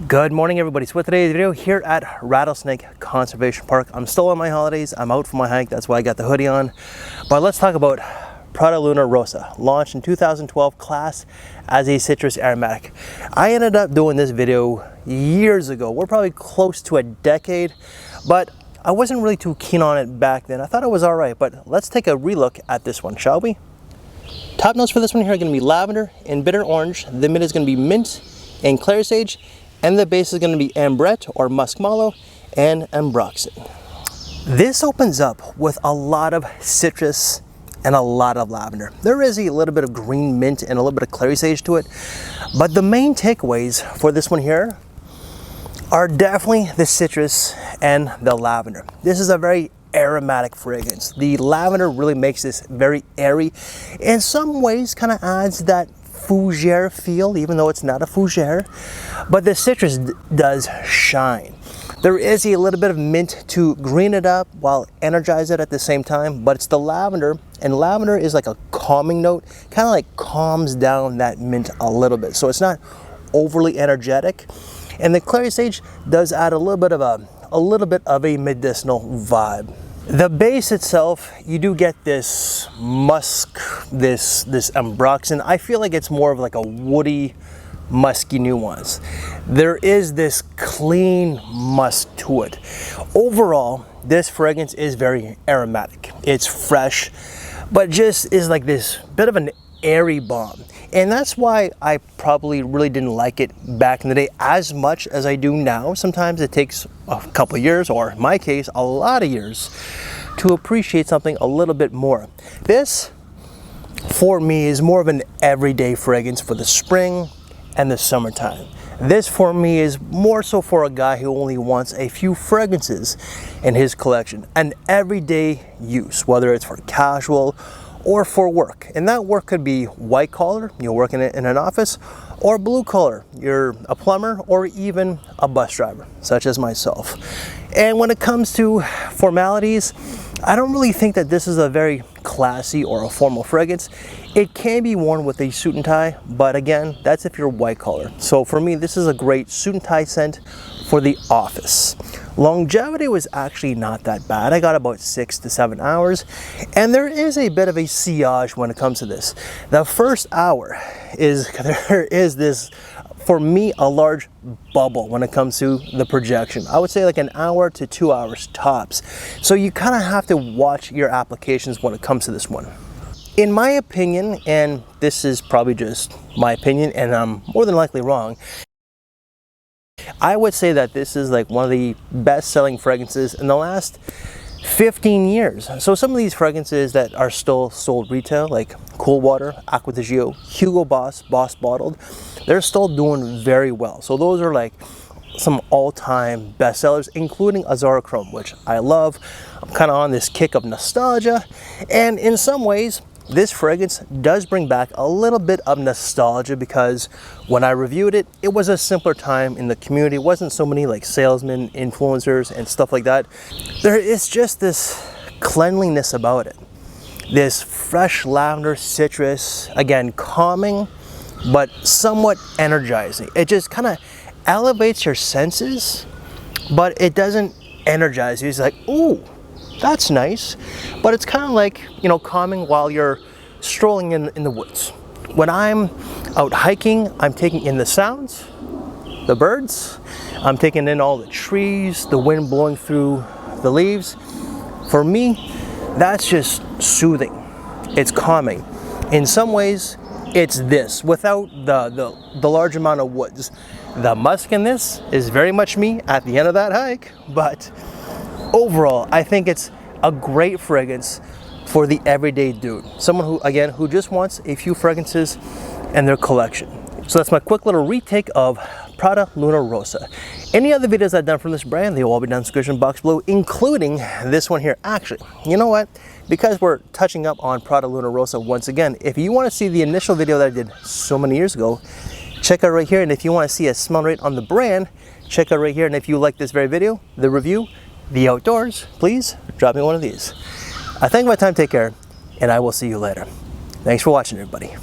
Good morning, everybody. So with today's video here at Rattlesnake Conservation Park, I'm still on my holidays. I'm out for my hike. That's why I got the hoodie on. But let's talk about Prada Luna Rossa, launched in 2012, class as a citrus aromatic. I ended up doing this video years ago. We're probably close to a decade, but I wasn't really too keen on it back then. I thought it was all right, but let's take a relook at this one, shall we? Top notes for this one here are going to be lavender and bitter orange. The mid is going to be mint and clary sage. And the base is going to be Ambrette or Musk Mallow and Ambroxan. This opens up with a lot of citrus and a lot of lavender. There is a little bit of green mint and a little bit of clary sage to it. But the main takeaways for this one here are definitely the citrus and the lavender. This is a very aromatic fragrance. The lavender really makes this very airy. In some ways kind of adds that fougere feel, even though it's not a fougere, but the citrus does shine. There is a little bit of mint to green it up while energize it at the same time, but it's the lavender, and lavender is like a calming note, kind of like calms down that mint a little bit, so it's not overly energetic. And the clary sage does add a little bit of a medicinal vibe. The base itself, you do get this musk, this Ambroxan. I feel like it's more of like a woody, musky nuance. There is this clean musk to it. Overall, this fragrance is very aromatic. It's fresh, but just is like this bit of an airy bomb. And that's why I probably really didn't like it back in the day as much as I do now. Sometimes it takes a couple of years, or in my case, a lot of years, to appreciate something a little bit more. This, for me, is more of an everyday fragrance for the spring and the summertime. This, for me, is more so for a guy who only wants a few fragrances in his collection. An everyday use, whether it's for casual or for work. And that work could be white collar, you're working in an office, or blue collar, you're a plumber or even a bus driver, such as myself. And when it comes to formalities, I don't really think that this is a very classy or a formal fragrance. It can be worn with a suit and tie, but again, that's if you're white collar. So for me, this is a great suit and tie scent for the office. Longevity was actually not that bad. I got about 6 to 7 hours, and there is a bit of a sillage when it comes to this. The first hour there is this, for me, a large bubble when it comes to the projection. I would say like an hour to 2 hours tops. So you kind of have to watch your applications when it comes to this one. In my opinion, and this is probably just my opinion, and I'm more than likely wrong, I would say that this is like one of the best selling fragrances in the last 15 years. So some of these fragrances that are still sold retail, like Cool Water, Acqua di Gio, Hugo Boss, Boss Bottled, they're still doing very well. So those are like some all-time bestsellers, including Azara Chrome, which I love. I'm kind of on this kick of nostalgia, and in some ways, this fragrance does bring back a little bit of nostalgia, because when I reviewed it, it was a simpler time in the community. It wasn't so many like salesmen, influencers, and stuff like that. There is just this cleanliness about it. This fresh lavender citrus, again, calming, but somewhat energizing. It just kind of elevates your senses, but it doesn't energize you. It's like, ooh, that's nice, but it's kind of like, you know, calming while you're strolling in the woods. When I'm out hiking, I'm taking in the sounds, the birds, I'm taking in all the trees, the wind blowing through the leaves. For me, that's just soothing. It's calming. In some ways, it's this without the large amount of woods. The musk in this is very much me at the end of that hike, but overall, I think it's a great fragrance for the everyday dude. Someone who just wants a few fragrances in their collection. So that's my quick little retake of Prada Luna Rossa. Any other videos I've done from this brand, they will all be down in the description box below, including this one here. Actually, you know what? Because we're touching up on Prada Luna Rossa once again, if you want to see the initial video that I did so many years ago, check out right here. And if you want to see a smell rate on the brand, check out right here. And if you like this very video, the review, the outdoors, please drop me one of these. I thank you for my time. Take care, and I will see you later. Thanks for watching, everybody.